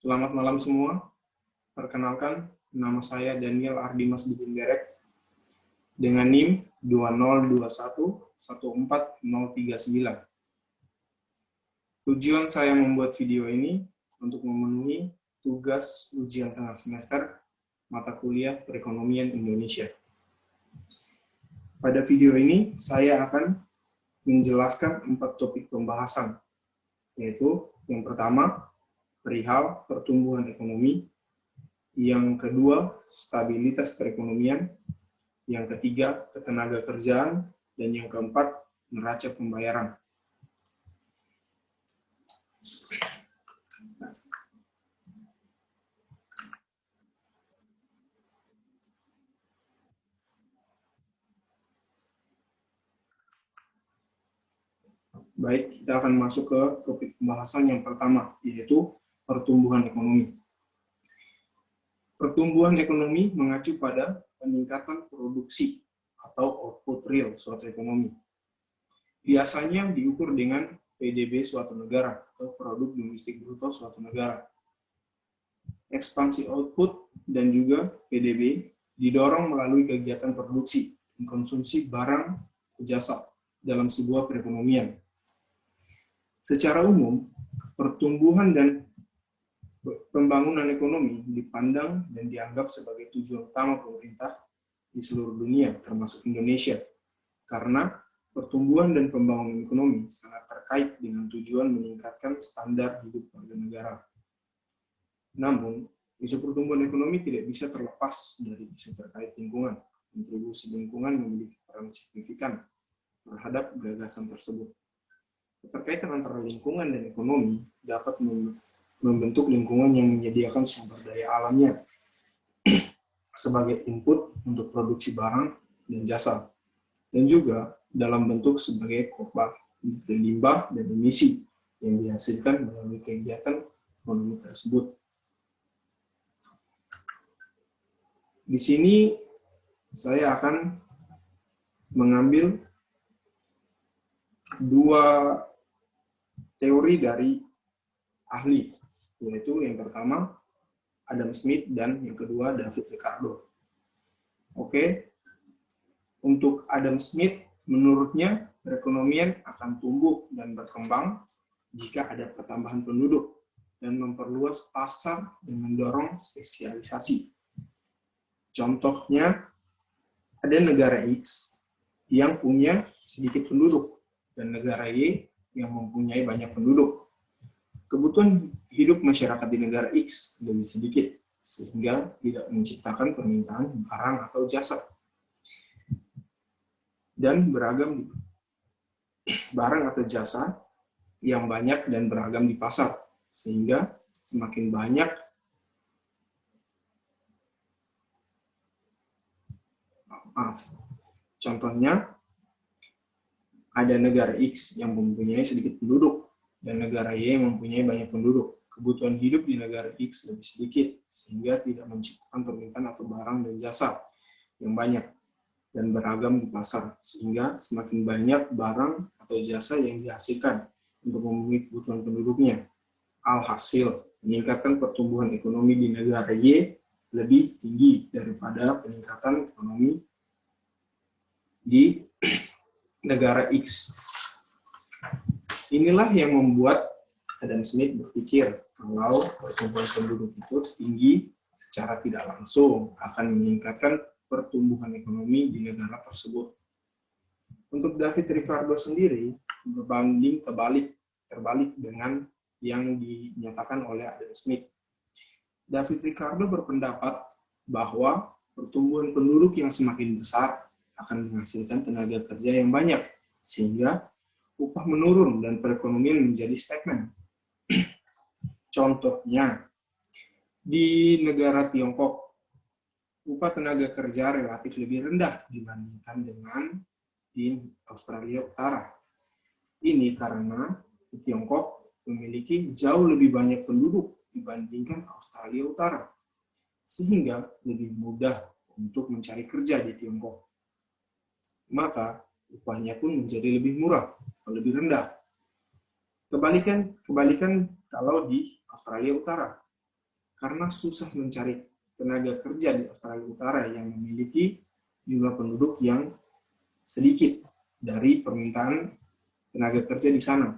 Selamat malam semua. Perkenalkan, nama saya Daniel Ardimas Bidinderek dengan NIM 202114039. Tujuan saya membuat video ini untuk memenuhi tugas ujian tengah semester mata kuliah Perekonomian Indonesia. Pada video ini, saya akan menjelaskan 4 topik pembahasan, yaitu yang pertama, perihal pertumbuhan ekonomi, yang kedua, stabilitas perekonomian, yang ketiga, ketenaga kerjaan, dan yang keempat, neraca pembayaran. Baik, kita akan masuk ke topik pembahasan yang pertama, yaitu pertumbuhan ekonomi. Pertumbuhan ekonomi mengacu pada peningkatan produksi atau output real suatu ekonomi. Biasanya diukur dengan PDB suatu negara atau produk domestik bruto suatu negara. Ekspansi output dan juga PDB didorong melalui kegiatan produksi dan konsumsi barang jasa dalam sebuah perekonomian. Secara umum, pertumbuhan dan pembangunan ekonomi dipandang dan dianggap sebagai tujuan utama pemerintah di seluruh dunia, termasuk Indonesia, karena pertumbuhan dan pembangunan ekonomi sangat terkait dengan tujuan meningkatkan standar hidup warga negara. Namun, isu pertumbuhan ekonomi tidak bisa terlepas dari isu terkait lingkungan. Kontribusi lingkungan memiliki peran signifikan terhadap gagasan tersebut. Keterkaitan antara lingkungan dan ekonomi dapat membentuk lingkungan yang menyediakan sumber daya alamnya sebagai input untuk produksi barang dan jasa, dan juga dalam bentuk sebagai korban limbah dan emisi yang dihasilkan melalui kegiatan ekonomi tersebut. Di sini saya akan mengambil 2 teori dari ahli, yaitu yang pertama Adam Smith dan yang kedua David Ricardo. Oke, untuk Adam Smith, menurutnya perekonomian akan tumbuh dan berkembang jika ada pertambahan penduduk dan memperluas pasar dan mendorong spesialisasi. Contohnya, ada negara X yang punya sedikit penduduk dan negara Y yang mempunyai banyak penduduk. Kebutuhan hidup masyarakat di negara X lebih sedikit, sehingga tidak menciptakan permintaan barang atau jasa. Dan beragam barang atau jasa yang banyak dan beragam di pasar, sehingga semakin banyak contohnya, ada negara X yang mempunyai sedikit penduduk dan negara Y yang mempunyai banyak penduduk. Kebutuhan hidup di negara X lebih sedikit, sehingga tidak menciptakan permintaan atau barang dan jasa yang banyak dan beragam di pasar, sehingga semakin banyak barang atau jasa yang dihasilkan untuk memenuhi kebutuhan penduduknya. Alhasil, meningkatkan pertumbuhan ekonomi di negara Y lebih tinggi daripada peningkatan ekonomi di negara X. Inilah yang membuat Adam Smith berpikir kalau pertumbuhan penduduk itu tinggi secara tidak langsung akan meningkatkan pertumbuhan ekonomi di negara tersebut. Untuk David Ricardo sendiri berbanding terbalik dengan yang dinyatakan oleh Adam Smith. David Ricardo berpendapat bahwa pertumbuhan penduduk yang semakin besar akan menghasilkan tenaga kerja yang banyak, sehingga upah menurun dan perekonomian menjadi stagnan. Contohnya, di negara Tiongkok, upah tenaga kerja relatif lebih rendah dibandingkan dengan di Australia Utara. Ini karena di Tiongkok memiliki jauh lebih banyak penduduk dibandingkan Australia Utara, sehingga lebih mudah untuk mencari kerja di Tiongkok. Maka upahnya pun menjadi lebih murah, lebih rendah. Kebalikan kalau di Australia Utara. karena susah mencari tenaga kerja di Australia Utara yang memiliki jumlah penduduk yang sedikit dari permintaan tenaga kerja di sana.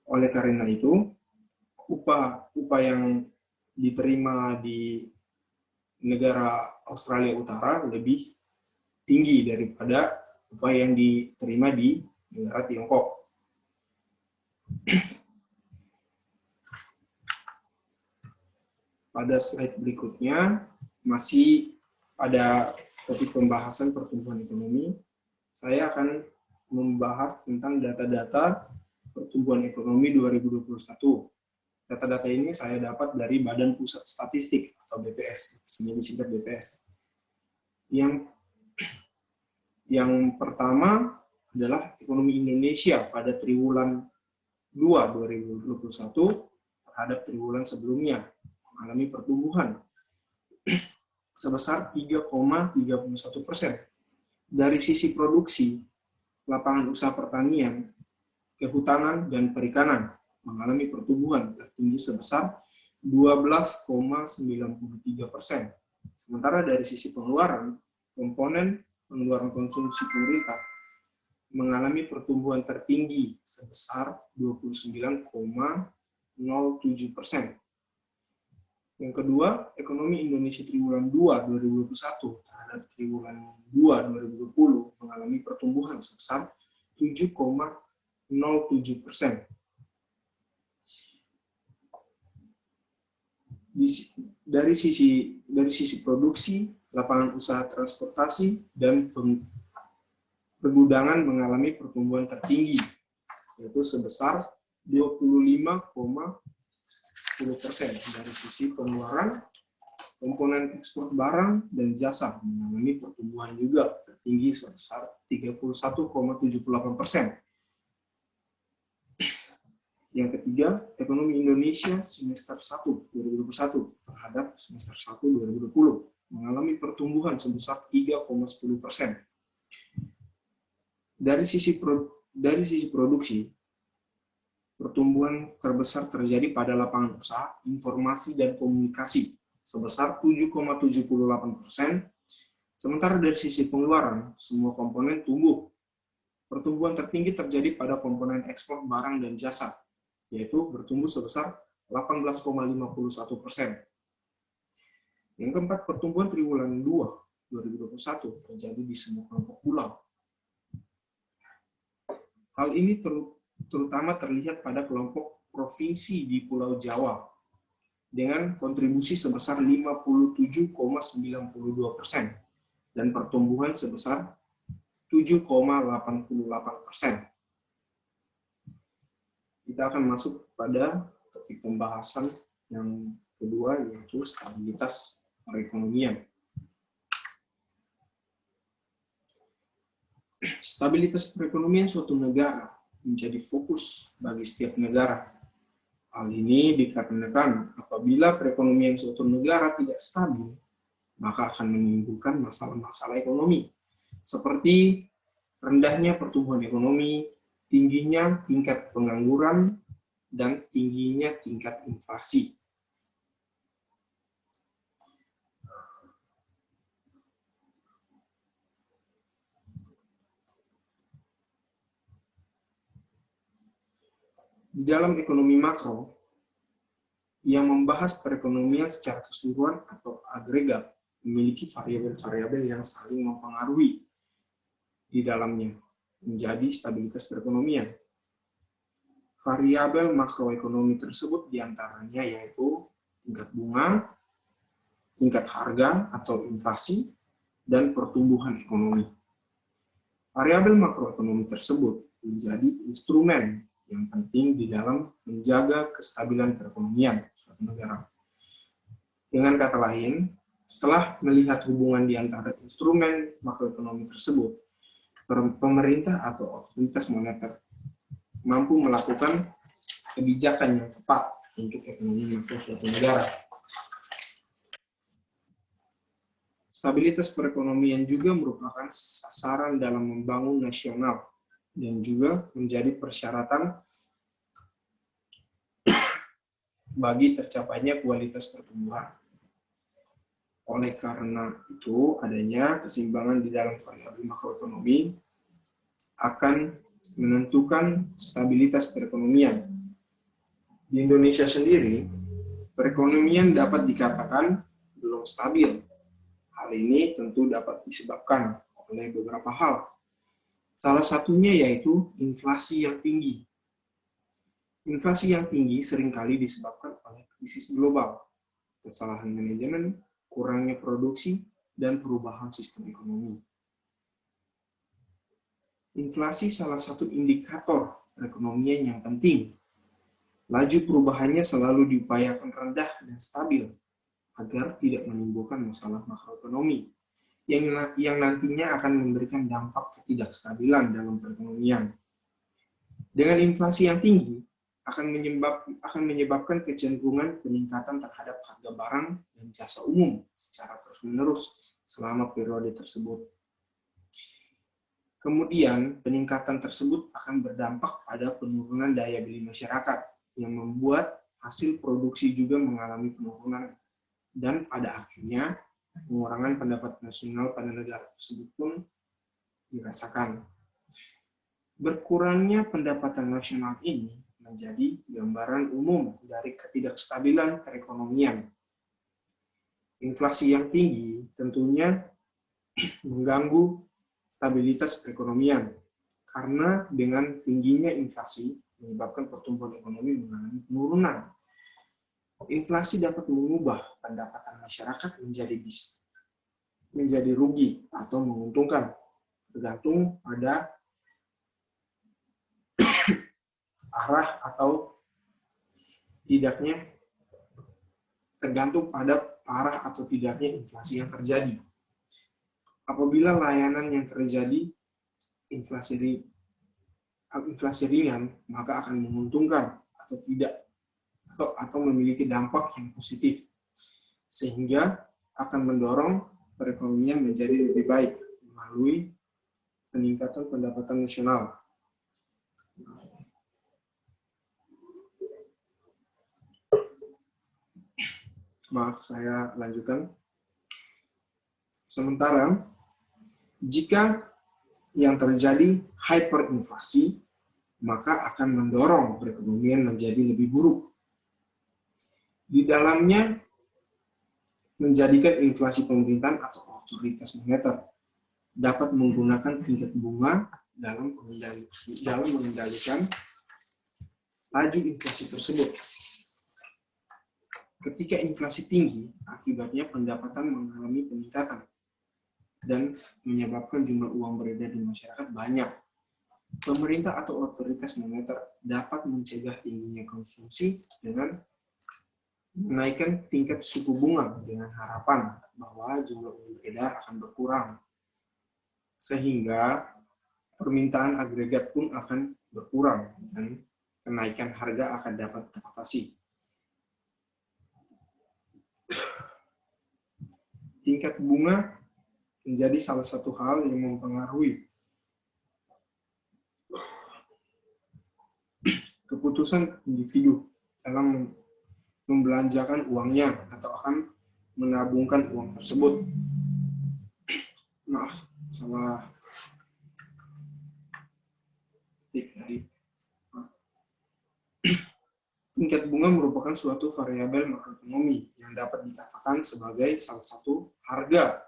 Oleh karena itu, upah yang diterima di negara Australia Utara lebih tinggi daripada upah yang diterima di negara Tiongkok. Pada slide berikutnya, masih pada topik pembahasan pertumbuhan ekonomi, saya akan membahas tentang data-data pertumbuhan ekonomi 2021. Data-data ini saya dapat dari Badan Pusat Statistik atau BPS, disingkat BPS. Yang pertama adalah ekonomi Indonesia pada triwulan 2 2021 terhadap triwulan sebelumnya mengalami pertumbuhan sebesar 3,31%. Dari sisi produksi, lapangan usaha pertanian, kehutanan, dan perikanan mengalami pertumbuhan tertinggi sebesar 12,93%. Sementara dari sisi pengeluaran, komponen pengeluaran konsumsi pemerintah mengalami pertumbuhan tertinggi sebesar 29,07%. Yang kedua, ekonomi Indonesia triwulan 2 2021 terhadap triwulan 2 2020 mengalami pertumbuhan sebesar 7,07%. Dari sisi produksi, lapangan usaha transportasi dan pergudangan mengalami pertumbuhan tertinggi, yaitu sebesar 25,10%. Dari sisi pengeluaran, komponen ekspor barang dan jasa mengalami pertumbuhan juga tertinggi sebesar 31,78%. Yang ketiga, ekonomi Indonesia semester 1 2021 terhadap semester 1 2020 mengalami pertumbuhan sebesar 3,10%. Dari sisi produksi, pertumbuhan terbesar terjadi pada lapangan usaha, informasi, dan komunikasi sebesar 7,78%. Sementara dari sisi pengeluaran, semua komponen tumbuh. Pertumbuhan tertinggi terjadi pada komponen ekspor barang dan jasa, yaitu bertumbuh sebesar 18,51%. Yang keempat, pertumbuhan triwulan 2 2021 terjadi di semua kelompok pulau. Hal ini terutama terlihat pada kelompok provinsi di Pulau Jawa, dengan kontribusi sebesar 57,92% dan pertumbuhan sebesar 7,88%. Kita akan masuk pada topik pembahasan yang kedua, yaitu stabilitas perekonomian. Stabilitas perekonomian suatu negara menjadi fokus bagi setiap negara. Hal ini dikarenakan apabila perekonomian suatu negara tidak stabil, maka akan menimbulkan masalah-masalah ekonomi, seperti rendahnya pertumbuhan ekonomi, tingginya tingkat pengangguran, dan tingginya tingkat inflasi. Di dalam ekonomi makro, yang membahas perekonomian secara keseluruhan atau agregat, memiliki variabel-variabel yang saling mempengaruhi di dalamnya, menjadi stabilitas perekonomian. Variabel makroekonomi tersebut diantaranya yaitu tingkat bunga, tingkat harga atau inflasi, dan pertumbuhan ekonomi. Variabel makroekonomi tersebut menjadi instrumen yang penting di dalam menjaga kestabilan perekonomian suatu negara. Dengan kata lain, setelah melihat hubungan di antara instrumen makroekonomi tersebut, pemerintah atau otoritas moneter mampu melakukan kebijakan yang tepat untuk ekonomi makro suatu negara. Stabilitas perekonomian juga merupakan sasaran dalam membangun nasional dan juga menjadi persyaratan bagi tercapainya kualitas pertumbuhan. Oleh karena itu, adanya keseimbangan di dalam variabel makroekonomi akan menentukan stabilitas perekonomian. Di Indonesia sendiri, perekonomian dapat dikatakan belum stabil. Hal ini tentu dapat disebabkan oleh beberapa hal. Salah satunya yaitu inflasi yang tinggi. Inflasi yang tinggi seringkali disebabkan oleh krisis global, kesalahan manajemen, kurangnya produksi, dan perubahan sistem ekonomi. Inflasi salah satu indikator perekonomian yang penting. Laju perubahannya selalu diupayakan rendah dan stabil agar tidak menimbulkan masalah makroekonomi yang nantinya akan memberikan dampak ketidakstabilan dalam perekonomian. Dengan inflasi yang tinggi, akan menyebabkan kecenderungan peningkatan terhadap harga barang dan jasa umum secara terus-menerus selama periode tersebut. Kemudian, peningkatan tersebut akan berdampak pada penurunan daya beli masyarakat, yang membuat hasil produksi juga mengalami penurunan, dan pada akhirnya, pengurangan pendapatan nasional pada negara tersebut pun dirasakan. Berkurangnya pendapatan nasional ini menjadi gambaran umum dari ketidakstabilan perekonomian. Inflasi yang tinggi tentunya mengganggu stabilitas perekonomian, karena dengan tingginya inflasi menyebabkan pertumbuhan ekonomi mengalami penurunan. Inflasi dapat mengubah pendapatan masyarakat menjadi rugi atau menguntungkan, tergantung pada arah atau tidaknya, tergantung pada arah atau tidaknya inflasi yang terjadi. Apabila layanan yang terjadi inflasi ringan, maka akan menguntungkan atau tidak, atau memiliki dampak yang positif, sehingga akan mendorong perekonomian menjadi lebih baik melalui peningkatan pendapatan nasional. Maaf, saya lanjutkan. Sementara, jika yang terjadi hyperinflasi, maka akan mendorong perekonomian menjadi lebih buruk. Di dalamnya, menjadikan inflasi pemerintahan atau otoritas moneter dapat menggunakan tingkat bunga dalam mengendalikan laju inflasi tersebut. Ketika inflasi tinggi, akibatnya pendapatan mengalami peningkatan dan menyebabkan jumlah uang beredar di masyarakat banyak. Pemerintah atau otoritas moneter dapat mencegah tingginya konsumsi dengan menaikkan tingkat suku bunga dengan harapan bahwa jumlah uang beredar akan berkurang, sehingga permintaan agregat pun akan berkurang dan kenaikan harga akan dapat teratasi. Tingkat bunga menjadi salah satu hal yang mempengaruhi keputusan individu dalam membelanjakan uangnya atau akan menabungkan uang tersebut. Maaf, salah tik tadi. Tingkat bunga merupakan suatu variabel makroekonomi yang dapat dikatakan sebagai salah satu harga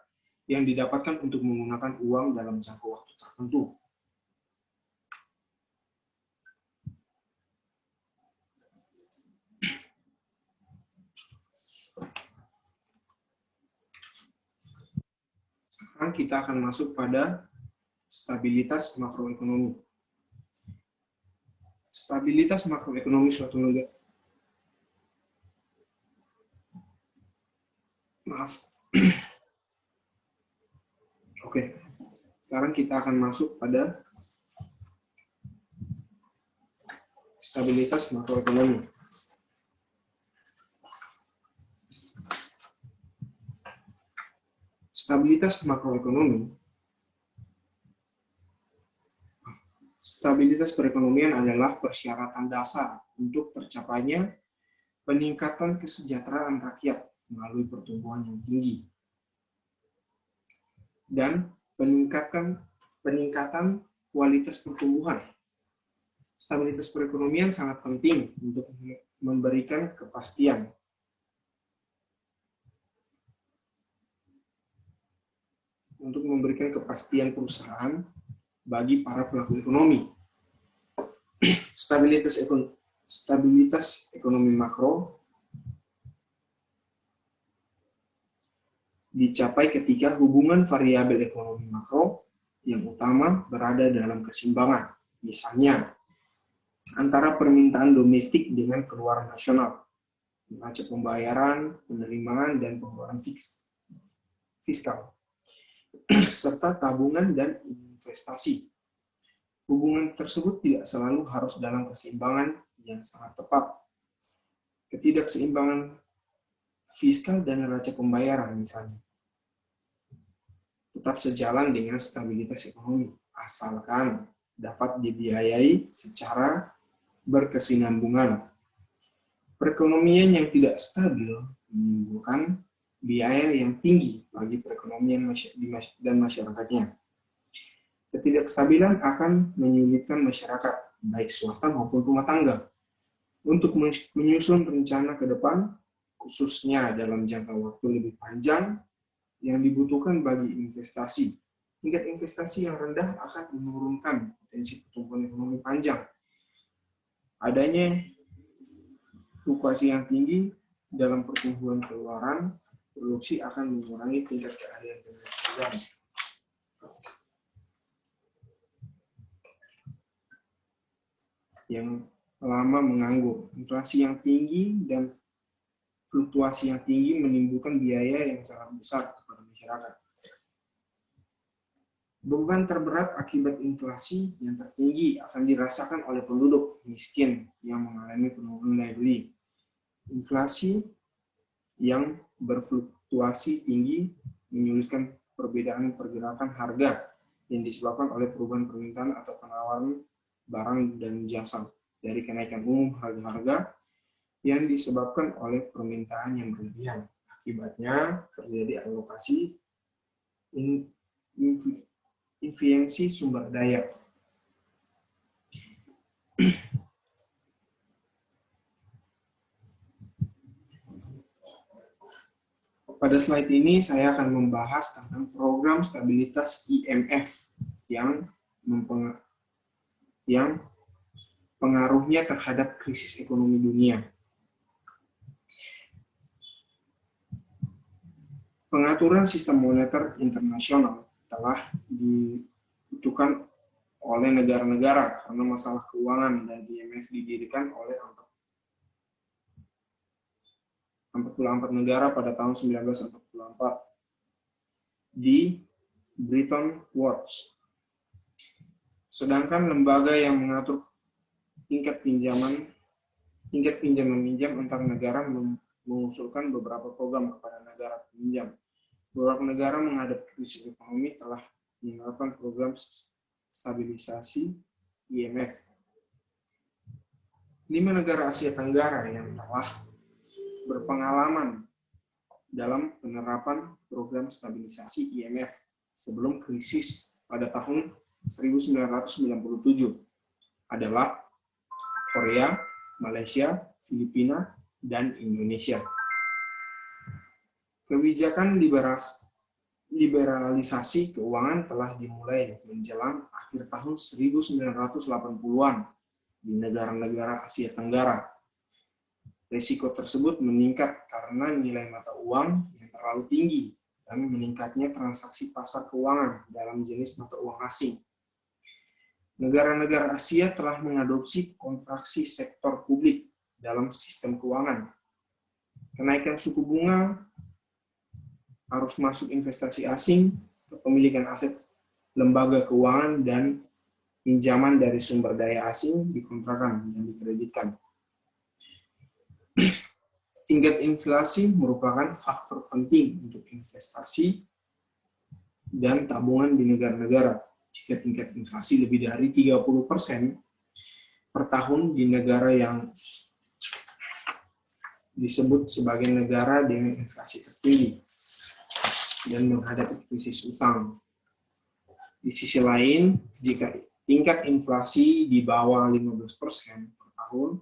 yang didapatkan untuk menggunakan uang dalam jangka waktu tertentu. Sekarang kita akan masuk pada stabilitas makroekonomi. Stabilitas makroekonomi suatu negara. Maaf. Oke. Sekarang kita akan masuk pada stabilitas makroekonomi. Stabilitas makroekonomi. Stabilitas perekonomian adalah persyaratan dasar untuk tercapainya peningkatan kesejahteraan rakyat melalui pertumbuhan yang tinggi, dan peningkatan kualitas pertumbuhan. Stabilitas perekonomian sangat penting untuk memberikan kepastian perusahaan bagi para pelaku ekonomi. Stabilitas ekonomi makro dicapai ketika hubungan variabel ekonomi makro yang utama berada dalam keseimbangan, misalnya antara permintaan domestik dengan keluaran nasional, neraca pembayaran, penerimaan, dan pengeluaran fiskal, serta tabungan dan investasi. Hubungan tersebut tidak selalu harus dalam keseimbangan yang sangat tepat. Ketidakseimbangan fiskal dan neraca pembayaran misalnya tetap sejalan dengan stabilitas ekonomi, asalkan dapat dibiayai secara berkesinambungan. Perekonomian yang tidak stabil menimbulkan biaya yang tinggi bagi perekonomian dan masyarakatnya. Ketidakstabilan akan menyulitkan masyarakat, baik swasta maupun rumah tangga, untuk menyusun rencana ke depan, khususnya dalam jangka waktu lebih panjang yang dibutuhkan bagi investasi. Tingkat investasi yang rendah akan menurunkan potensi pertumbuhan ekonomi panjang. Adanya fluktuasi yang tinggi dalam pertumbuhan keluaran produksi akan mengurangi tingkat keahlian pengangguran. Yang lama menganggur. Inflasi yang tinggi dan fluktuasi yang tinggi menimbulkan biaya yang sangat besar kepada masyarakat. Beban terberat akibat inflasi yang tertinggi akan dirasakan oleh penduduk miskin yang mengalami penurunan daya beli. Inflasi yang berfluktuasi tinggi menyulitkan perbedaan pergerakan harga yang disebabkan oleh perubahan permintaan atau penawaran barang dan jasa dari kenaikan umum harga-harga yang disebabkan oleh permintaan yang berlebihan. Akibatnya terjadi alokasi efisiensi sumber daya. Pada slide ini saya akan membahas tentang program stabilitas IMF yang pengaruhnya terhadap krisis ekonomi dunia. Pengaturan sistem moneter internasional telah dibutuhkan oleh negara-negara karena masalah keuangan, dan IMF didirikan oleh 44 negara pada tahun 1944 di Bretton Woods. Sedangkan lembaga yang mengatur tingkat pinjam-meminjam antar negara mengusulkan beberapa program kepada negara peminjam. Beberapa negara menghadapi krisis ekonomi telah menerapkan program stabilisasi IMF. 5 negara Asia Tenggara yang telah berpengalaman dalam penerapan program stabilisasi IMF sebelum krisis pada tahun 1997 adalah Korea, Malaysia, Filipina, dan Indonesia. Kebijakan liberalisasi keuangan telah dimulai menjelang akhir tahun 1980-an di negara-negara Asia Tenggara. Risiko tersebut meningkat karena nilai mata uang yang terlalu tinggi dan meningkatnya transaksi pasar keuangan dalam jenis mata uang asing. Negara-negara Asia telah mengadopsi kontraksi sektor publik dalam sistem keuangan. Kenaikan suku bunga, arus masuk investasi asing, kepemilikan aset lembaga keuangan, dan pinjaman dari sumber daya asing dikontrakan dan dikreditkan. Tingkat inflasi merupakan faktor penting untuk investasi dan tabungan di negara-negara. Jika tingkat inflasi lebih dari 30% per tahun di negara yang disebut sebagai negara dengan inflasi tertinggi dan menghadapi krisis utang. Di sisi lain, jika tingkat inflasi di bawah 15% per tahun,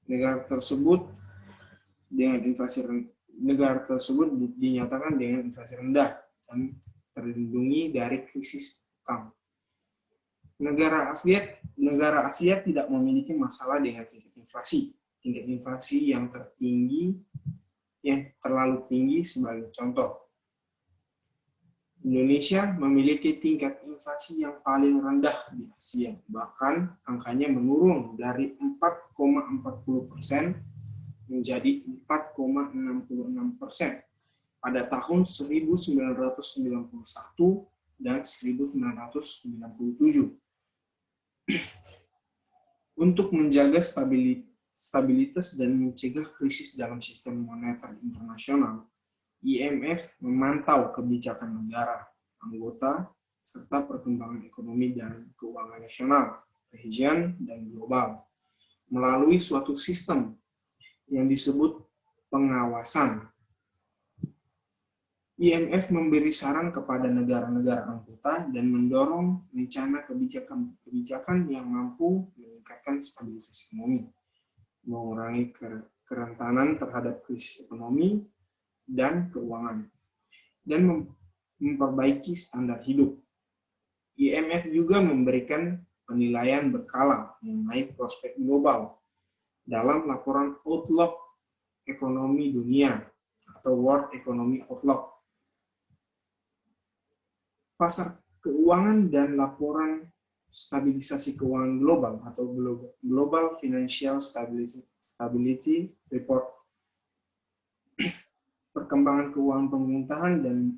negara tersebut dinyatakan dengan inflasi rendah dan terlindungi dari krisis utang. Negara Asia tidak memiliki masalah dengan tingkat inflasi. Tingkat inflasi yang terlalu tinggi sebagai contoh. Indonesia memiliki tingkat inflasi yang paling rendah di Asia, bahkan angkanya menurun dari 4,40% menjadi 4,66% pada tahun 1991 dan 1997. Untuk menjaga stabilitas dan mencegah krisis dalam sistem moneter internasional, IMF memantau kebijakan negara, anggota, serta perkembangan ekonomi dan keuangan nasional, region, dan global, melalui suatu sistem yang disebut pengawasan. IMF memberi saran kepada negara-negara anggota dan mendorong rencana kebijakan yang mampu meningkatkan stabilitas ekonomi, mengurangi kerentanan terhadap krisis ekonomi dan keuangan, dan memperbaiki standar hidup. IMF juga memberikan penilaian berkala mengenai prospek global dalam laporan Outlook Ekonomi Dunia atau World Economic Outlook. Pasar keuangan dan laporan stabilisasi keuangan global atau Global Financial Stability Report, perkembangan keuangan pemerintahan dan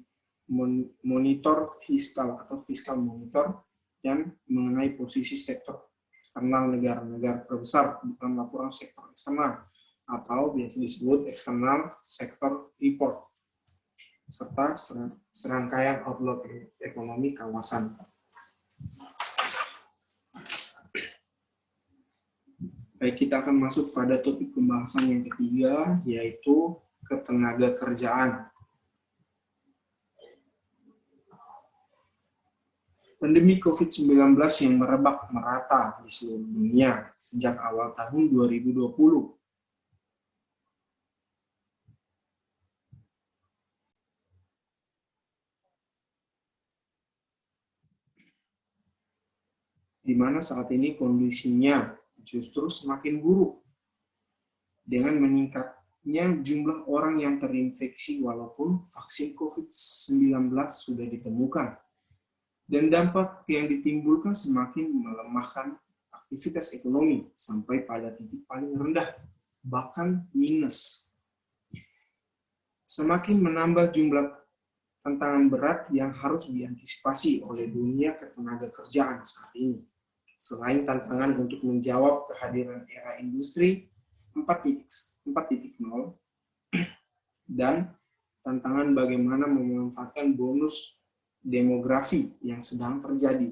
monitor fiskal atau fiskal monitor, dan mengenai posisi sektor eksternal negara-negara terbesar dalam laporan sektor eksternal atau biasa disebut external sector report, serta serangkaian outlook ekonomi kawasan. Baik, kita akan masuk pada topik pembahasan yang ketiga, yaitu ketenaga kerjaan. Pandemi COVID-19 yang merebak merata di seluruh dunia sejak awal tahun 2020. Di mana saat ini kondisinya justru semakin buruk dengan meningkatnya jumlah orang yang terinfeksi walaupun vaksin COVID-19 sudah ditemukan. Dan dampak yang ditimbulkan semakin melemahkan aktivitas ekonomi sampai pada titik paling rendah, bahkan minus. Semakin menambah jumlah tantangan berat yang harus diantisipasi oleh dunia ketenaga kerjaan saat ini. Selain tantangan untuk menjawab kehadiran era industri 4.0 dan tantangan bagaimana memanfaatkan bonus demografi yang sedang terjadi.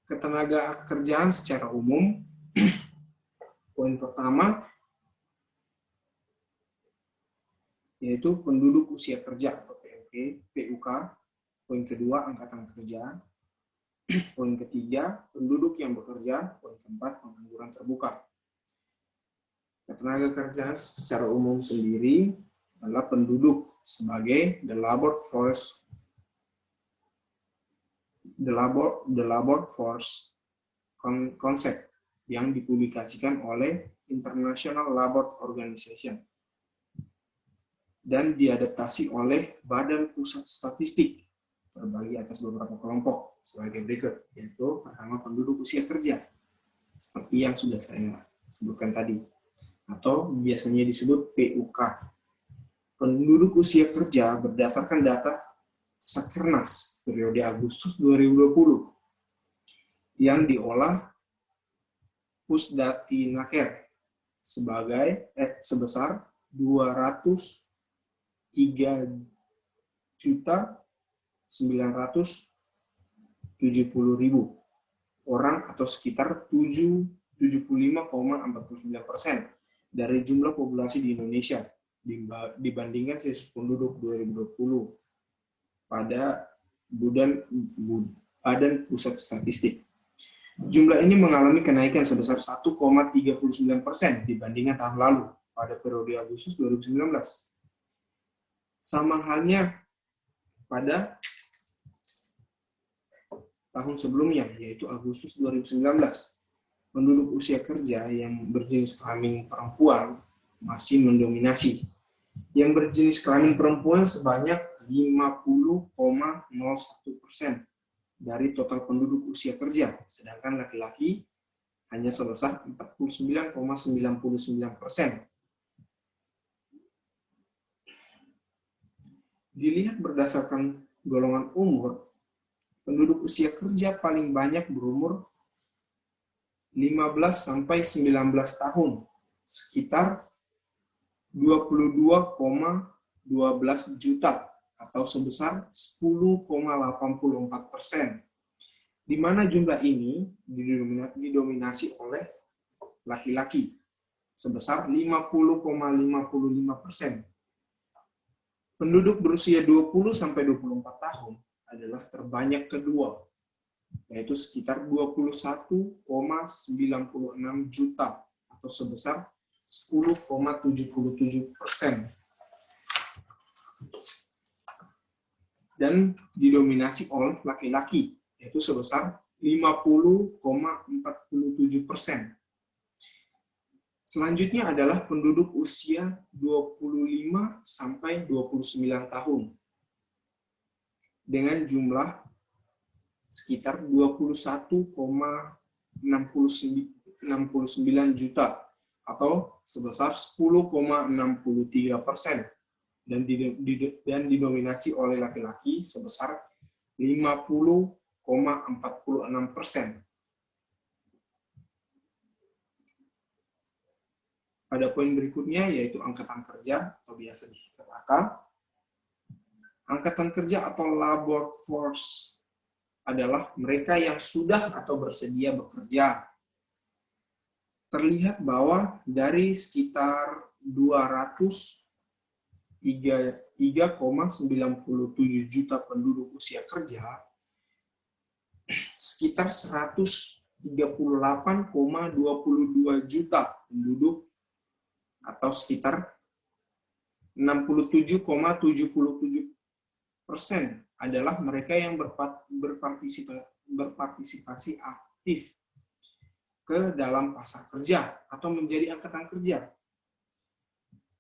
Ketenaga kerjaan secara umum, poin pertama yaitu penduduk usia kerja atau PUK, poin kedua angkatan kerja, poin ketiga penduduk yang bekerja, poin keempat pengangguran terbuka. Ketenaga kerjaan secara umum sendiri adalah penduduk sebagai the labor force concept yang dipublikasikan oleh International Labour Organization dan diadaptasi oleh Badan Pusat Statistik terbagi atas beberapa kelompok sebagai berikut, yaitu pertama penduduk usia kerja seperti yang sudah saya sebutkan tadi, atau biasanya disebut PUK. Penduduk usia kerja berdasarkan data Sakernas periode Agustus 2020 yang diolah Pusdatinaker sebesar 203.900.000 orang atau sekitar 75,49% dari jumlah populasi di Indonesia dibandingkan sensus penduduk 2020 pada Badan Pusat Statistik. Jumlah ini mengalami kenaikan sebesar 1,39% dibandingkan tahun lalu pada periode Agustus 2019. Sama halnya pada tahun sebelumnya, yaitu Agustus 2019. Penduduk usia kerja yang berjenis kelamin perempuan masih mendominasi. Yang berjenis kelamin perempuan sebanyak 50,01% dari total penduduk usia kerja, sedangkan laki-laki hanya sebesar 49,99%. Dilihat berdasarkan golongan umur, penduduk usia kerja paling banyak berumur 15-19 tahun, sekitar 22,12 juta atau sebesar 10,84%, di mana jumlah ini didominasi oleh laki-laki sebesar 50,55%. Penduduk berusia 20-24 tahun adalah terbanyak kedua, yaitu sekitar 21,96 juta atau sebesar 10,77%. Dan didominasi oleh laki-laki, yaitu sebesar 50,47%. Selanjutnya adalah penduduk usia 25-29 tahun, dengan jumlah sekitar 21,69 juta atau sebesar 10,63%. Dan didominasi oleh laki-laki sebesar 50,46%. Pada poin berikutnya yaitu angkatan kerja atau biasa disingkat AK. Angkatan kerja atau labor force adalah mereka yang sudah atau bersedia bekerja. Terlihat bahwa dari sekitar 3,97 juta penduduk usia kerja, sekitar 138,22 juta penduduk atau sekitar 67,77% adalah mereka yang berpartisipasi aktif ke dalam pasar kerja atau menjadi angkatan kerja.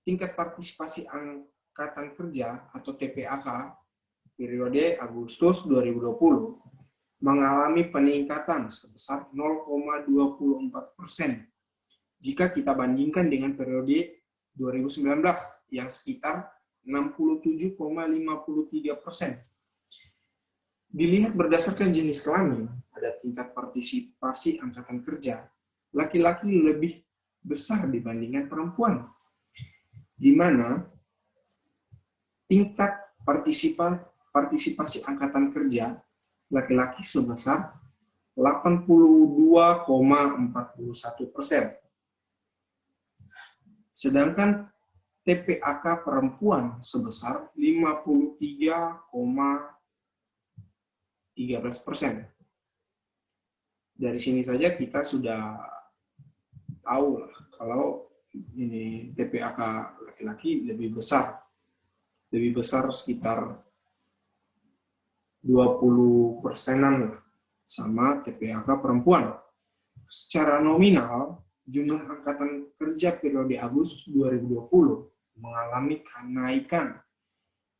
Tingkat partisipasi angkatan kerja atau TPAK periode Agustus 2020 mengalami peningkatan sebesar 0,24% jika kita bandingkan dengan periode 2019 yang sekitar 67,53%. Dilihat berdasarkan jenis kelamin, pada tingkat partisipasi angkatan kerja, laki-laki lebih besar dibandingkan perempuan, di mana tingkat partisipasi angkatan kerja laki-laki sebesar 82,41%. Sedangkan TPAK perempuan sebesar 53,13%. Dari sini saja kita sudah tahu lah kalau ini TPAK laki-laki lebih besar sekitar 20%-an sama TPAK perempuan. Secara nominal, jumlah angkatan kerja periode Agustus 2020 mengalami kenaikan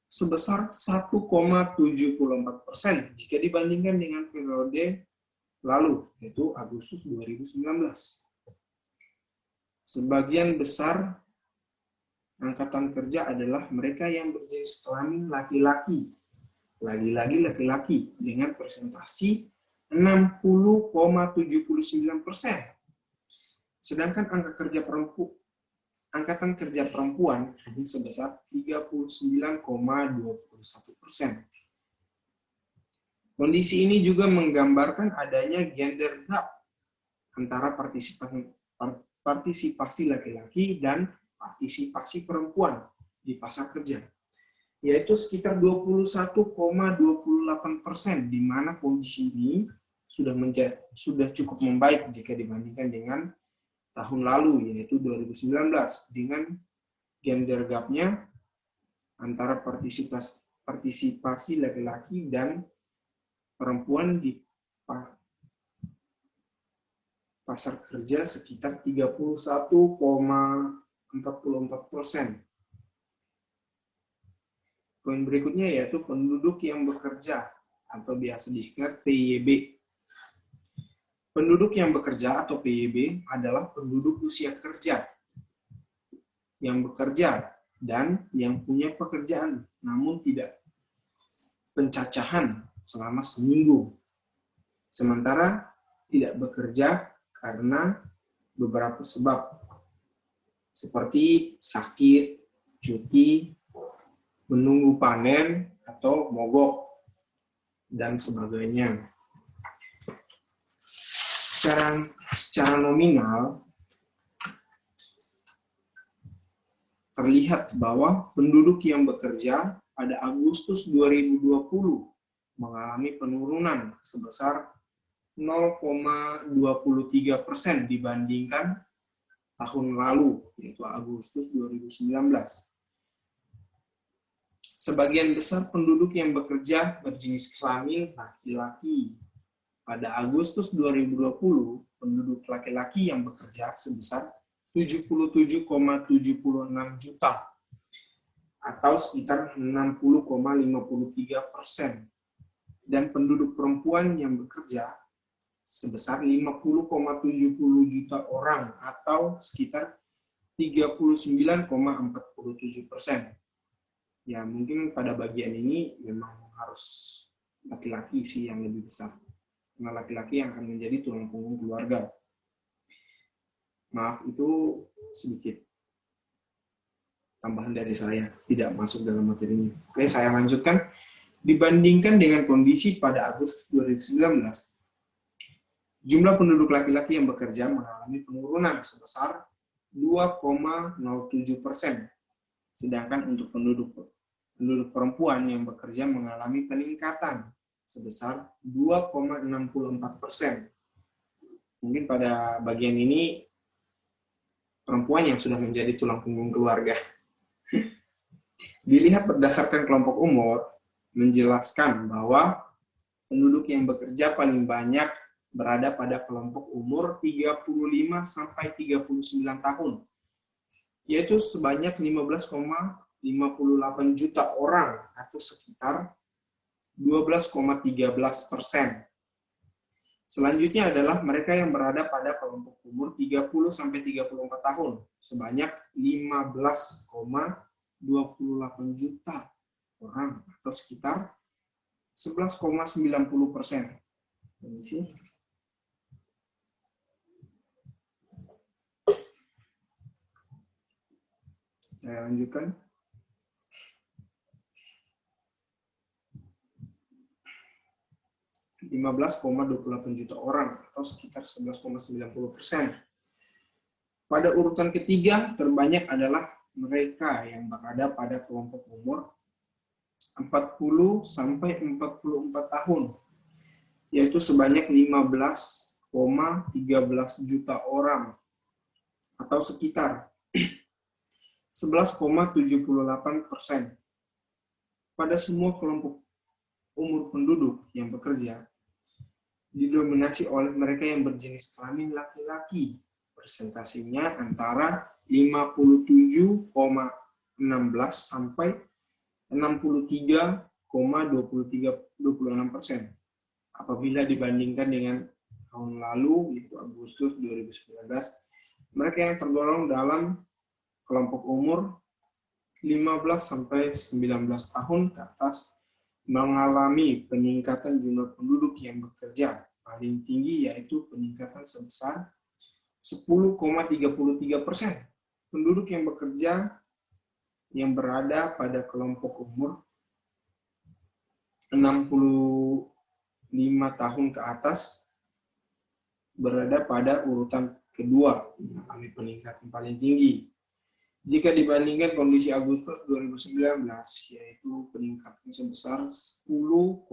sebesar 1,74% jika dibandingkan dengan periode lalu, yaitu Agustus 2019. Sebagian besar angkatan kerja adalah mereka yang berjenis kelamin laki-laki. Lagi-lagi laki-laki dengan presentasi 60,79%. Sedangkan angkatan kerja perempuan hanya sebesar 39,21%. Kondisi ini juga menggambarkan adanya gender gap antara partisipasi laki-laki dan partisipasi perempuan di pasar kerja, yaitu sekitar 21,28%, di mana kondisi ini sudah cukup membaik jika dibandingkan dengan tahun lalu, yaitu 2019, dengan gender gap-nya antara partisipasi laki-laki dan perempuan di pasar kerja sekitar 31,44%. Poin berikutnya yaitu penduduk yang bekerja atau biasa disingkat PYB. Penduduk yang bekerja atau PYB adalah penduduk usia kerja yang bekerja dan yang punya pekerjaan namun tidak pencacahan selama seminggu. Sementara tidak bekerja karena beberapa sebab seperti sakit, cuti, menunggu panen, atau mogok, dan sebagainya. Secara nominal, terlihat bahwa penduduk yang bekerja pada Agustus 2020 mengalami penurunan sebesar 0,23% dibandingkan tahun lalu, yaitu Agustus 2019. Sebagian besar penduduk yang bekerja berjenis kelamin laki-laki. Pada Agustus 2020, penduduk laki-laki yang bekerja sebesar 77,76 juta atau sekitar 60,53%, dan penduduk perempuan yang bekerja sebesar 50,70 juta orang atau sekitar 39,47%. Ya, mungkin pada bagian ini memang harus laki-laki sih yang lebih besar, karena laki-laki yang akan menjadi tulang punggung keluarga. Maaf, itu sedikit tambahan dari saya, tidak masuk dalam materinya. Oke, saya lanjutkan. Dibandingkan dengan kondisi pada Agustus 2019, jumlah penduduk laki-laki yang bekerja mengalami penurunan sebesar 2,07%, sedangkan untuk penduduk perempuan yang bekerja mengalami peningkatan sebesar 2,64%. Mungkin pada bagian ini perempuan yang sudah menjadi tulang punggung keluarga. Dilihat berdasarkan kelompok umur, menjelaskan bahwa penduduk yang bekerja paling banyak berada pada kelompok umur 35 sampai 39 tahun, yaitu sebanyak 15,58 juta orang atau sekitar 12,13%. Selanjutnya adalah mereka yang berada pada kelompok umur 30 sampai 34 tahun, sebanyak 15,28 juta orang atau sekitar 11,90%. Saya lanjutkan. $15,28 juta orang atau sekitar 11,90%. Pada urutan ketiga terbanyak adalah mereka yang berada pada kelompok umur 40 sampai 44 tahun, yaitu sebanyak 15,13 juta orang atau sekitar 11,78%. Pada semua kelompok umur penduduk yang bekerja didominasi oleh mereka yang berjenis kelamin laki-laki. Presentasinya antara 57,16 sampai 63,26%. Apabila dibandingkan dengan tahun lalu, yaitu Agustus 2019, mereka yang tergolong dalam kelompok umur 15 sampai 19 tahun ke atas mengalami peningkatan jumlah penduduk yang bekerja paling tinggi, yaitu peningkatan sebesar 10,33%. Penduduk yang bekerja yang berada pada kelompok umur 60 5 tahun ke atas berada pada urutan kedua, mengalami peningkatan paling tinggi. Jika dibandingkan kondisi Agustus 2019, yaitu peningkatan sebesar 10,18%.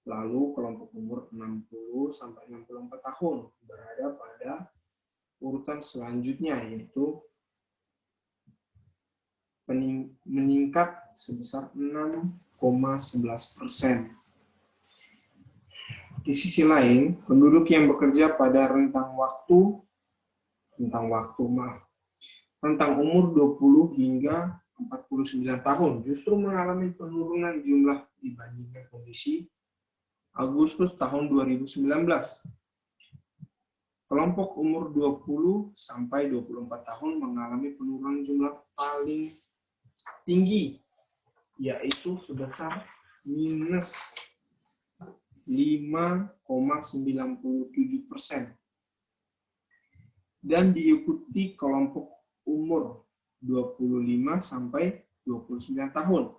Lalu kelompok umur 60-64 tahun berada pada urutan selanjutnya, yaitu meningkat sebesar 6,11%. Di sisi lain, penduduk yang bekerja pada rentang umur 20 hingga 49 tahun justru mengalami penurunan jumlah dibandingkan kondisi Agustus tahun 2019. Kelompok umur 20 sampai 24 tahun mengalami penurunan jumlah paling tinggi, yaitu sebesar minus 5,97%. Dan diikuti kelompok umur 25 sampai 29 tahun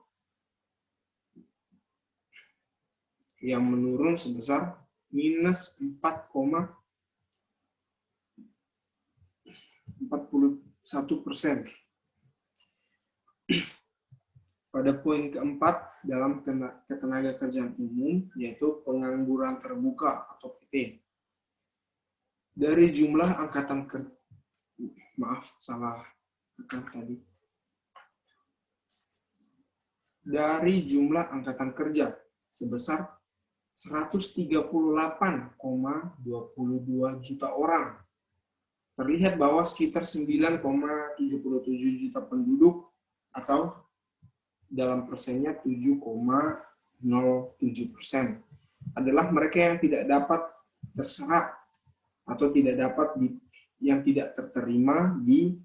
yang menurun sebesar minus 4,41%. Pada poin keempat dalam ketenagakerjaan umum, yaitu pengangguran terbuka atau PT. Dari jumlah angkatan kerja, Dari jumlah angkatan kerja sebesar 138,22 juta orang. Terlihat bahwa sekitar 9,77 juta penduduk atau dalam persennya 7,07% adalah mereka yang tidak dapat terserap atau yang tidak terterima di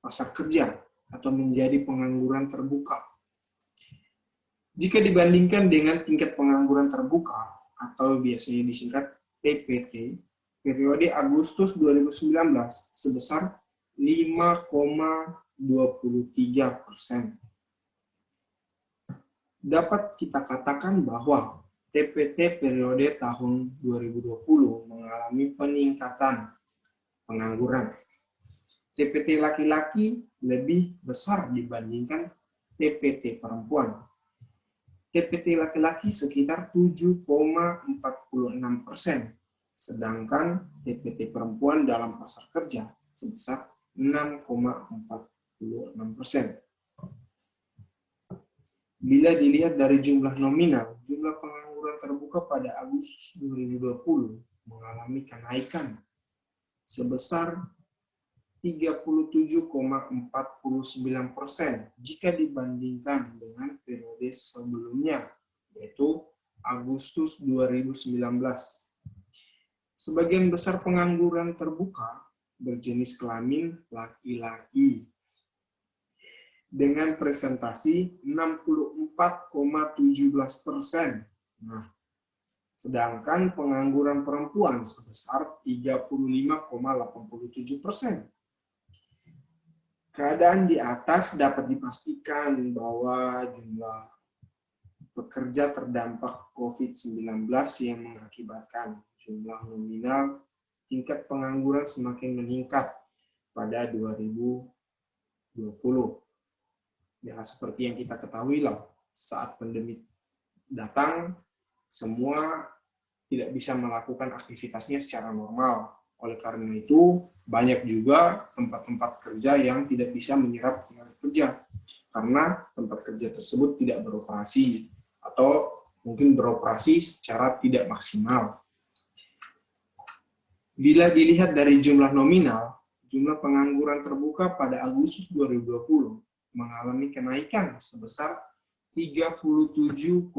pasar kerja atau menjadi pengangguran terbuka. Jika dibandingkan dengan tingkat pengangguran terbuka atau biasanya disingkat TPT, periode Agustus 2019 sebesar 5,23%. Dapat kita katakan bahwa TPT periode tahun 2020 mengalami peningkatan pengangguran. TPT laki-laki lebih besar dibandingkan TPT perempuan. TPT laki-laki sekitar 7,46%, sedangkan TPT perempuan dalam pasar kerja sebesar 6,46%. Bila dilihat dari jumlah nominal, jumlah pengangguran terbuka pada Agustus 2020 mengalami kenaikan sebesar 37,49% jika dibandingkan dengan periode sebelumnya, yaitu Agustus 2019. Sebagian besar pengangguran terbuka berjenis kelamin laki-laki dengan presentasi 64,17%. Sedangkan pengangguran perempuan sebesar 35,87%. Keadaan di atas dapat dipastikan bahwa jumlah pekerja terdampak COVID-19 yang mengakibatkan jumlah nominal tingkat pengangguran semakin meningkat pada 2020. Ya, seperti yang kita ketahui lah, saat pandemi datang, semua tidak bisa melakukan aktivitasnya secara normal. Oleh karena itu, banyak juga tempat-tempat kerja yang tidak bisa menyerap tenaga kerja, karena tempat kerja tersebut tidak beroperasi, atau mungkin beroperasi secara tidak maksimal. Bila dilihat dari jumlah nominal, jumlah pengangguran terbuka pada Agustus 2020 mengalami kenaikan sebesar 37,49%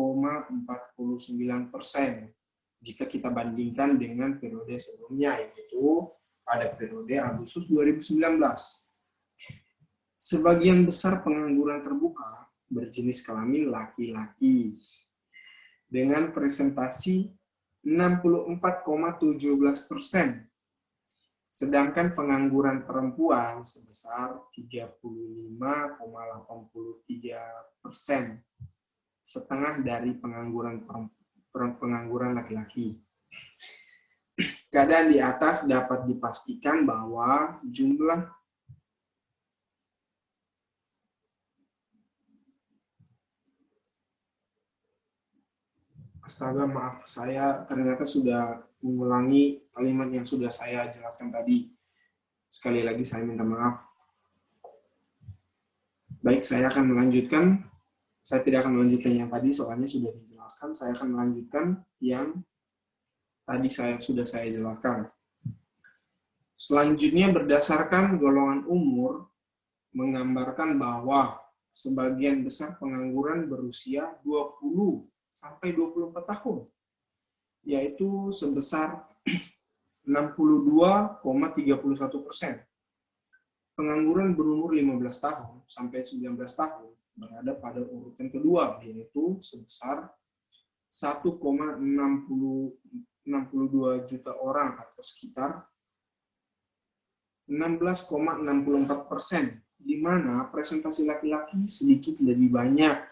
jika kita bandingkan dengan periode sebelumnya, yaitu pada periode Agustus 2019. Sebagian besar pengangguran terbuka berjenis kelamin laki-laki dengan presentasi 64,17%. Sedangkan pengangguran perempuan sebesar 35,83%, setengah dari pengangguran pengangguran laki-laki. Keadaan di atas dapat dipastikan bahwa jumlah Astaga, maaf, saya ternyata sudah mengulangi kalimat yang sudah saya jelaskan tadi. Sekali lagi saya minta maaf. Baik, saya akan melanjutkan. Saya tidak akan melanjutkan yang tadi, soalnya sudah dijelaskan. Saya akan melanjutkan yang tadi sudah saya jelaskan. Selanjutnya, berdasarkan golongan umur, menggambarkan bahwa sebagian besar pengangguran berusia 20 sampai 24 tahun, yaitu sebesar 62,31%. Pengangguran berumur 15 tahun sampai 19 tahun berada pada urutan kedua, yaitu sebesar 1,62 juta orang atau sekitar 16,64%, di mana presentasi laki-laki sedikit lebih banyak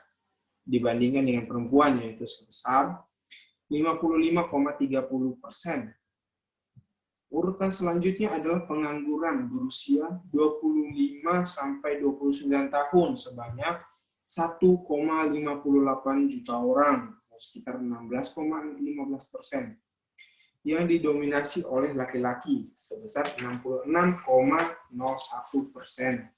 dibandingkan dengan perempuan, yaitu sebesar 55,30%. Urutan selanjutnya adalah pengangguran berusia 25 sampai 29 tahun sebanyak 1,58 juta orang, atau sekitar 16,15%, yang didominasi oleh laki-laki sebesar 66,01%.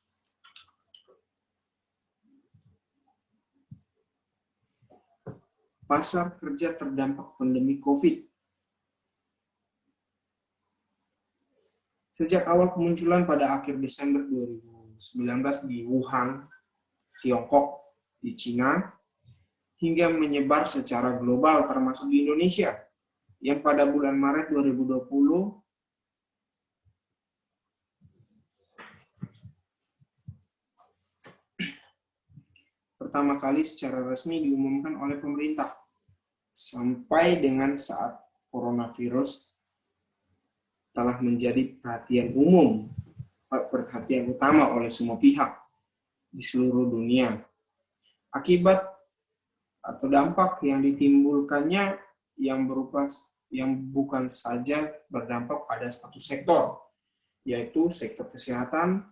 Pasar kerja terdampak pandemi COVID. Sejak awal kemunculan pada akhir Desember 2019 di Wuhan, Tiongkok, di Cina, hingga menyebar secara global termasuk di Indonesia, yang pada bulan Maret 2020 pertama kali secara resmi diumumkan oleh pemerintah, sampai dengan saat coronavirus telah menjadi perhatian utama oleh semua pihak di seluruh dunia. Akibat atau dampak yang ditimbulkannya yang bukan saja berdampak pada satu sektor, yaitu sektor kesehatan,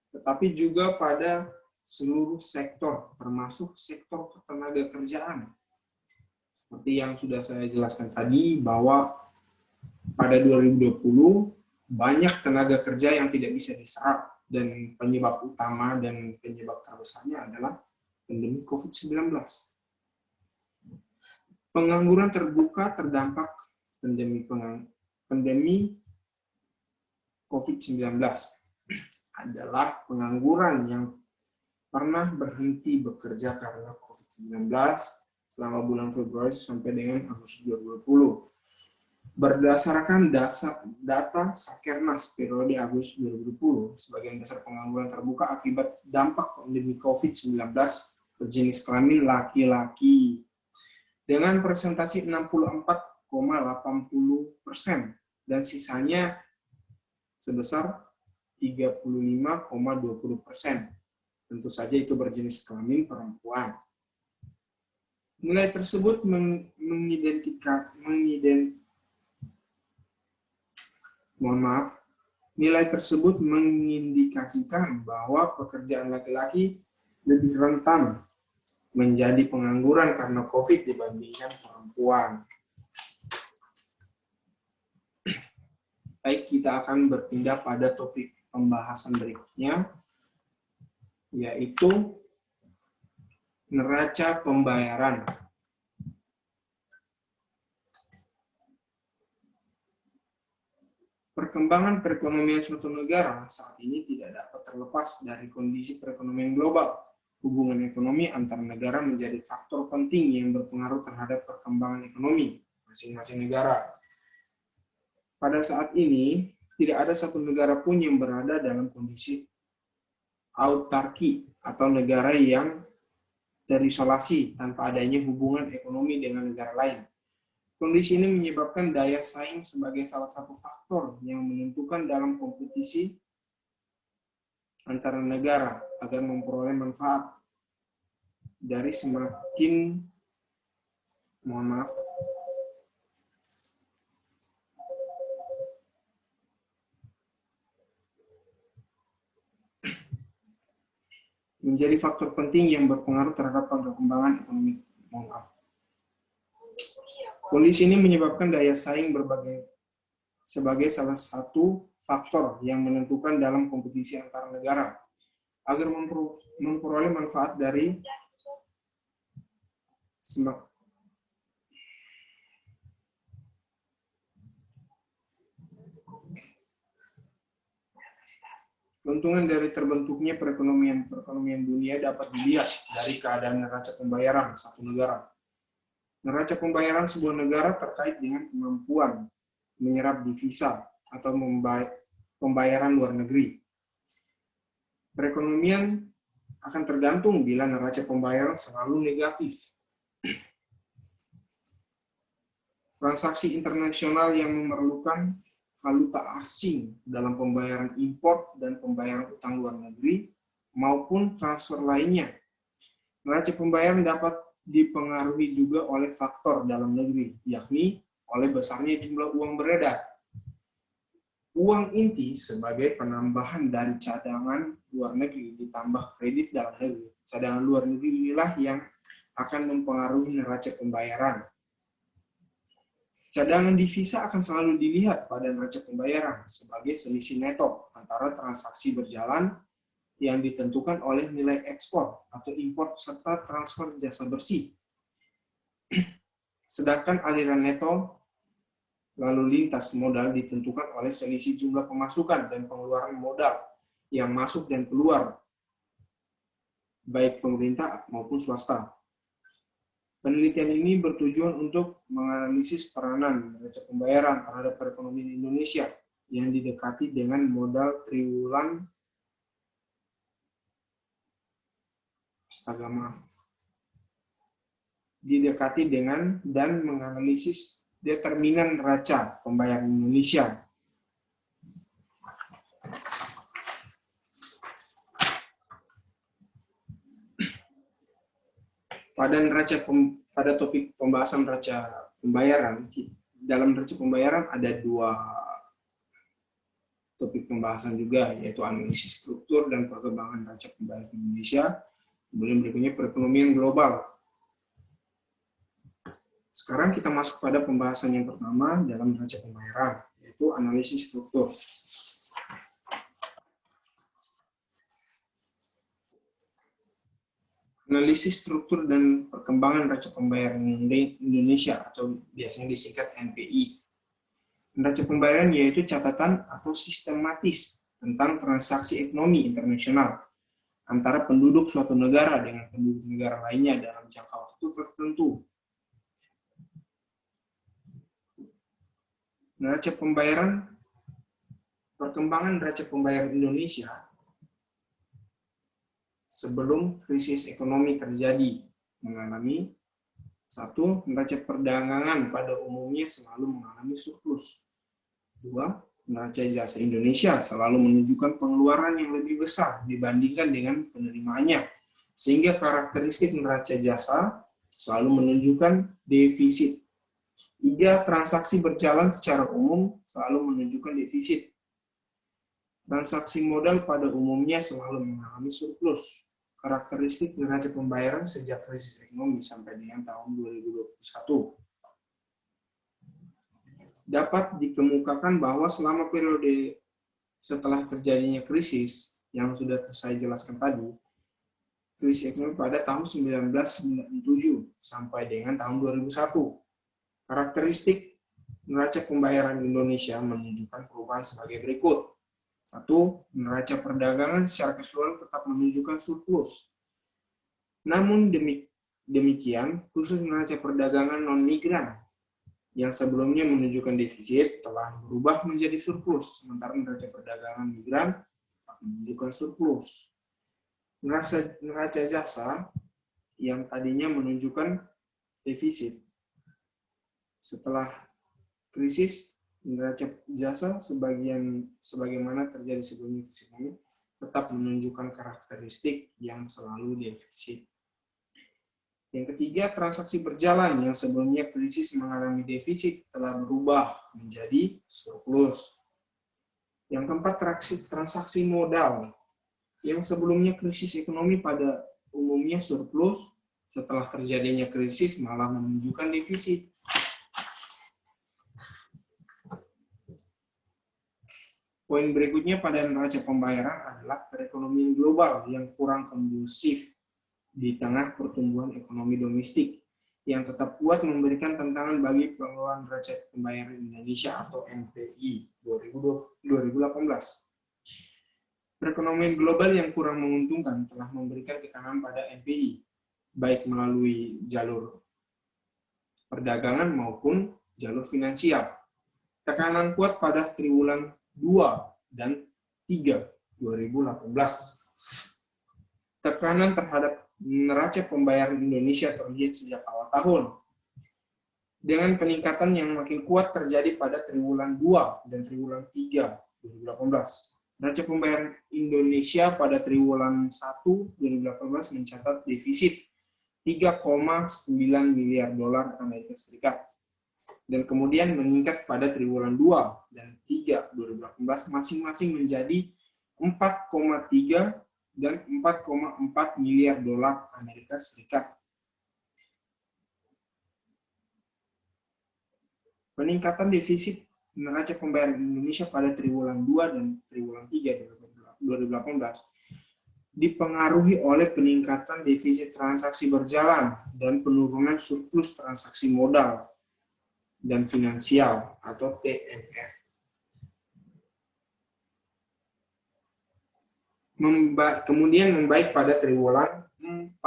tetapi juga pada seluruh sektor, termasuk sektor ketenaga kerjaan. Seperti yang sudah saya jelaskan tadi, bahwa pada 2020 banyak tenaga kerja yang tidak bisa diserap, dan penyebab utama dan penyebab terbesarnya adalah pandemi COVID-19. Pengangguran terbuka terdampak pandemi COVID-19 adalah pengangguran yang pernah berhenti bekerja karena COVID-19 selama bulan Februari sampai dengan Agustus 2020. Berdasarkan data Sakernas periode Agustus 2020, sebagian besar pengangguran terbuka akibat dampak pandemi COVID-19 berjenis kelamin laki-laki dengan presentasi 64,80% dan sisanya sebesar 35,20%. Tentu saja itu berjenis kelamin perempuan. Nilai tersebut mengindikasikan bahwa pekerjaan laki-laki lebih rentan menjadi pengangguran karena COVID dibandingkan perempuan. Baik, kita akan berpindah pada topik pembahasan berikutnya, yaitu neraca pembayaran. Perkembangan perekonomian suatu negara saat ini tidak dapat terlepas dari kondisi perekonomian global. Hubungan ekonomi antar negara menjadi faktor penting yang berpengaruh terhadap perkembangan ekonomi masing-masing negara. Pada saat ini, tidak ada satu negara pun yang berada dalam kondisi autarki atau negara yang terisolasi tanpa adanya hubungan ekonomi dengan negara lain. Kondisi ini menyebabkan daya saing sebagai salah satu faktor yang menentukan dalam kompetisi antara negara agar memperoleh manfaat dari menjadi faktor penting yang berpengaruh terhadap perkembangan ekonomi global. Kondisi ini menyebabkan daya saing sebagai salah satu faktor yang menentukan dalam kompetisi antar negara agar memperoleh manfaat dari keuntungan dari terbentuknya perekonomian dunia dapat dilihat dari keadaan neraca pembayaran satu negara. Neraca pembayaran sebuah negara terkait dengan kemampuan menyerap devisa atau pembayaran luar negeri. Perekonomian akan tergantung bila neraca pembayaran selalu negatif. Transaksi internasional yang memerlukan valuta asing dalam pembayaran impor dan pembayaran utang luar negeri maupun transfer lainnya. Neraca pembayaran dapat dipengaruhi juga oleh faktor dalam negeri, yakni oleh besarnya jumlah uang beredar. Uang inti sebagai penambahan dari cadangan luar negeri ditambah kredit dalam negeri. Cadangan luar negeri inilah yang akan mempengaruhi neraca pembayaran. Cadangan devisa akan selalu dilihat pada neraca pembayaran sebagai selisih neto antara transaksi berjalan yang ditentukan oleh nilai ekspor atau impor serta transfer jasa bersih. Sedangkan aliran neto lalu lintas modal ditentukan oleh selisih jumlah pemasukan dan pengeluaran modal yang masuk dan keluar, baik pemerintah maupun swasta. Penelitian ini bertujuan untuk menganalisis peranan neraca pembayaran terhadap perekonomian Indonesia yang didekati dengan modal triwulan didekati dengan dan menganalisis determinan neraca pembayaran Indonesia. Pada topik pembahasan neraca pembayaran, dalam neraca pembayaran ada dua topik pembahasan juga, yaitu analisis struktur dan perkembangan neraca pembayaran Indonesia. Kemudian berikutnya perekonomian global. Sekarang kita masuk pada pembahasan yang pertama dalam neraca pembayaran, yaitu analisis struktur. Analisis struktur dan perkembangan neraca pembayaran Indonesia atau biasanya disingkat NPI. Neraca pembayaran yaitu catatan atau sistematis tentang transaksi ekonomi internasional antara penduduk suatu negara dengan penduduk negara lainnya dalam jangka waktu tertentu. Neraca pembayaran, perkembangan neraca pembayaran Indonesia sebelum krisis ekonomi terjadi mengalami satu, neraca perdagangan pada umumnya selalu mengalami surplus. Dua, neraca jasa Indonesia selalu menunjukkan pengeluaran yang lebih besar dibandingkan dengan penerimaannya, sehingga karakteristik neraca jasa selalu menunjukkan defisit. Tiga, transaksi berjalan secara umum selalu menunjukkan defisit. Transaksi modal pada umumnya selalu mengalami surplus. Karakteristik neraca pembayaran sejak krisis ekonomi sampai dengan tahun 2021. Dapat dikemukakan bahwa selama periode setelah terjadinya krisis yang sudah saya jelaskan tadi, krisis ekonomi pada tahun 1997 sampai dengan tahun 2001. Karakteristik neraca pembayaran Indonesia menunjukkan perubahan sebagai berikut. Satu, neraca perdagangan secara keseluruhan tetap menunjukkan surplus. Namun demikian, khusus neraca perdagangan non-migran yang sebelumnya menunjukkan defisit telah berubah menjadi surplus, sementara neraca perdagangan migran menunjukkan surplus. Neraca jasa yang tadinya menunjukkan defisit setelah krisis, neraca jasa sebagaimana terjadi sebelumnya tetap menunjukkan karakteristik yang selalu defisit. Yang ketiga, transaksi berjalan yang sebelumnya krisis mengalami defisit telah berubah menjadi surplus. Yang keempat, transaksi modal Yang sebelumnya krisis ekonomi pada umumnya surplus, setelah terjadinya krisis malah menunjukkan defisit. Poin berikutnya pada neraca pembayaran adalah perekonomian global yang kurang kondusif di tengah pertumbuhan ekonomi domestik yang tetap kuat memberikan tantangan bagi pengelolaan neraca pembayaran Indonesia atau NPI 2018. Perekonomian global yang kurang menguntungkan telah memberikan tekanan pada NPI, baik melalui jalur perdagangan maupun jalur finansial. Tekanan kuat pada triwulan 2 dan 3 2018. Tekanan terhadap neraca pembayaran Indonesia terlihat sejak awal tahun, dengan peningkatan yang makin kuat terjadi pada triwulan 2 dan triwulan 3 2018. Neraca pembayaran Indonesia pada triwulan 1 2018 mencatat defisit 3,9 miliar dolar Amerika Serikat. Dan kemudian meningkat pada triwulan 2 dan 3 2018 masing-masing menjadi 4,3 dan 4,4 miliar dolar Amerika Serikat. Peningkatan defisit neraca pembayaran Indonesia pada triwulan 2 dan triwulan 3 2018 dipengaruhi oleh peningkatan defisit transaksi berjalan dan penurunan surplus transaksi modal dan finansial atau TNF. Kemudian membaik pada triwulan 4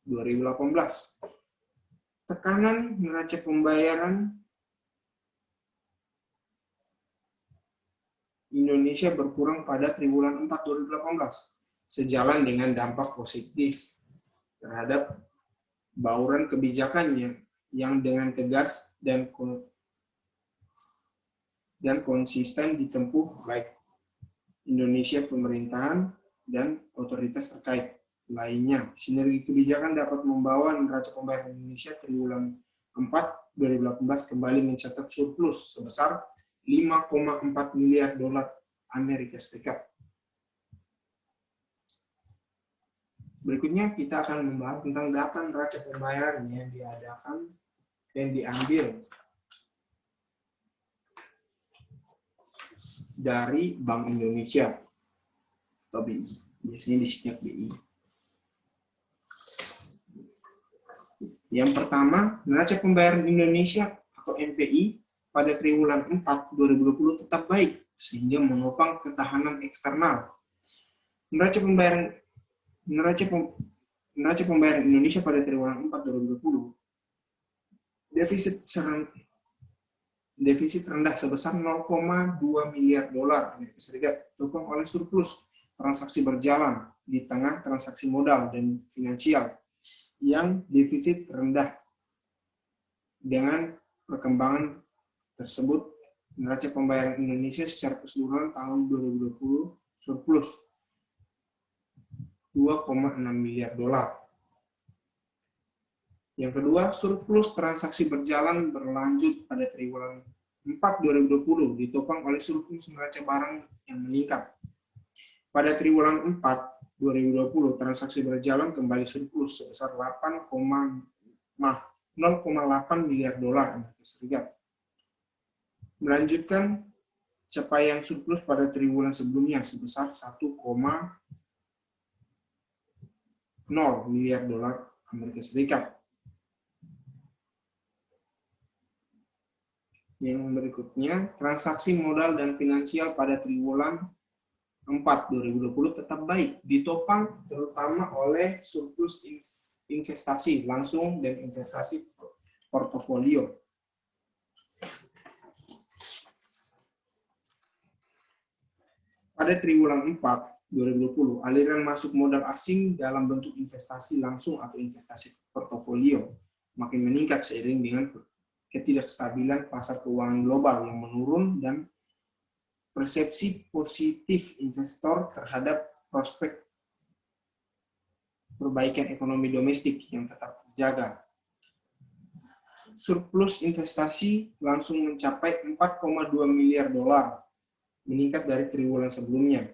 2018. Tekanan neraca pembayaran Indonesia berkurang pada triwulan 4 2018, sejalan dengan dampak positif terhadap bauran kebijakannya yang dengan tegas dan konsisten ditempuh baik Indonesia pemerintahan dan otoritas terkait lainnya. Sinergi kebijakan dapat membawa neraca pembayaran Indonesia triwulan 4 2018 kembali mencatat surplus sebesar 5,4 miliar dolar Amerika Serikat. Berikutnya kita akan membahas tentang data neraca pembayaran yang diambil dari Bank Indonesia atau BI, biasanya disingkat BI. Yang pertama, neraca pembayaran Indonesia atau NPI pada triwulan 4 2020 tetap baik sehingga menopang ketahanan eksternal. Neraca pembayaran Indonesia pada triwulan 4 2020 defisit rendah sebesar 0,2 miliar dolar Amerika Serikat ditopang oleh surplus transaksi berjalan di tengah transaksi modal dan finansial yang defisit rendah. Dengan perkembangan tersebut, neraca pembayaran Indonesia secara keseluruhan tahun 2020 surplus 2,6 miliar dolar. Yang kedua, surplus transaksi berjalan berlanjut pada triwulan 4 2020 ditopang oleh surplus neraca barang yang meningkat. Pada triwulan 4 2020, transaksi berjalan kembali surplus sebesar 0,8 miliar dolar Amerika Serikat. Melanjutkan capaian surplus pada triwulan sebelumnya sebesar 1,0 miliar dolar Amerika Serikat. Yang berikutnya, transaksi modal dan finansial pada triwulan 4 2020 tetap baik, ditopang terutama oleh surplus investasi langsung dan investasi portofolio. Pada triwulan 4 2020, aliran masuk modal asing dalam bentuk investasi langsung atau investasi portofolio makin meningkat seiring dengan ketidakstabilan pasar keuangan global yang menurun dan persepsi positif investor terhadap prospek perbaikan ekonomi domestik yang tetap terjaga. Surplus investasi langsung mencapai 4,2 miliar dolar, meningkat dari triwulan sebelumnya.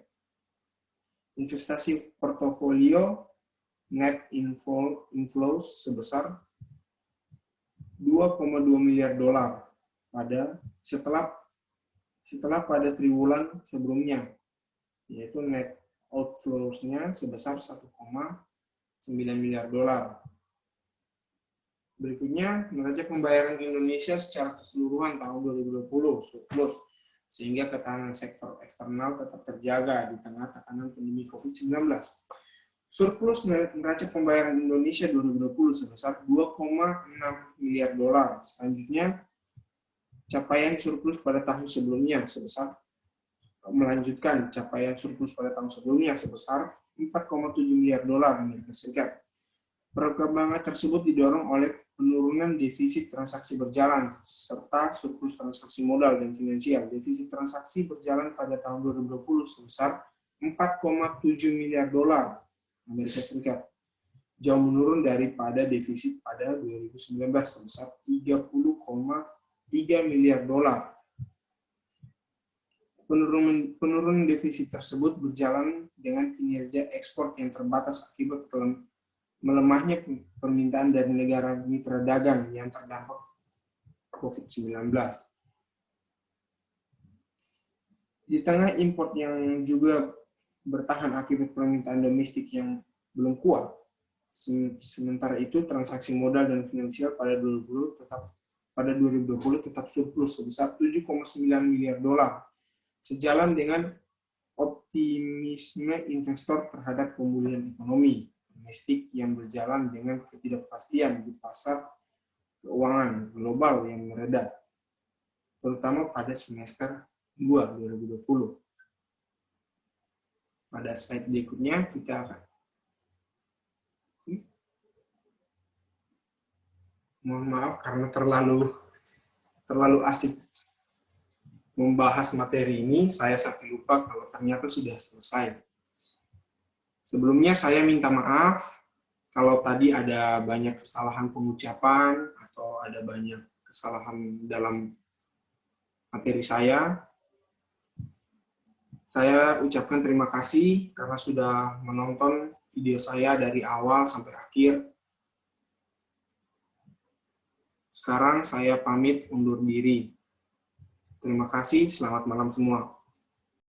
Investasi portofolio net inflows sebesar 2,2 miliar dolar setelah pada triwulan sebelumnya, yaitu net outflows-nya sebesar 1,9 miliar dolar. Berikutnya, neraca pembayaran Indonesia secara keseluruhan tahun 2020 surplus, sehingga ketahanan sektor eksternal tetap terjaga di tengah tekanan pandemi COVID-19. Surplus neraca pembayaran Indonesia 2020 sebesar 2,6 miliar dolar. Selanjutnya, capaian surplus pada tahun sebelumnya melanjutkan capaian surplus pada tahun sebelumnya sebesar 4,7 miliar dolar Amerika Serikat. Perkembangan tersebut didorong oleh penurunan defisit transaksi berjalan serta surplus transaksi modal dan finansial. Defisit transaksi berjalan pada tahun 2020 sebesar 4,7 miliar dolar Amerika Serikat, jauh menurun daripada defisit pada 2019 sebesar 30,3 miliar dolar. Penurunan defisit tersebut berjalan dengan kinerja ekspor yang terbatas akibat melemahnya permintaan dari negara mitra dagang yang terdampak COVID-19. Di tengah impor yang juga bertahan akibat permintaan domestik yang belum kuat, sementara itu transaksi modal dan finansial pada 2020 tetap surplus sebesar 7,9 miliar dolar, sejalan dengan optimisme investor terhadap pemulihan ekonomi domestik yang berjalan dengan ketidakpastian di pasar keuangan global yang meredah, terutama pada semester 2 2020. Pada slide berikutnya kita akan mohon maaf karena terlalu asik membahas materi ini, saya sampai lupa kalau ternyata sudah selesai. Sebelumnya saya minta maaf kalau tadi ada banyak kesalahan pengucapan atau ada banyak kesalahan dalam materi saya. Saya ucapkan terima kasih karena sudah menonton video saya dari awal sampai akhir. Sekarang saya pamit undur diri. Terima kasih, selamat malam semua.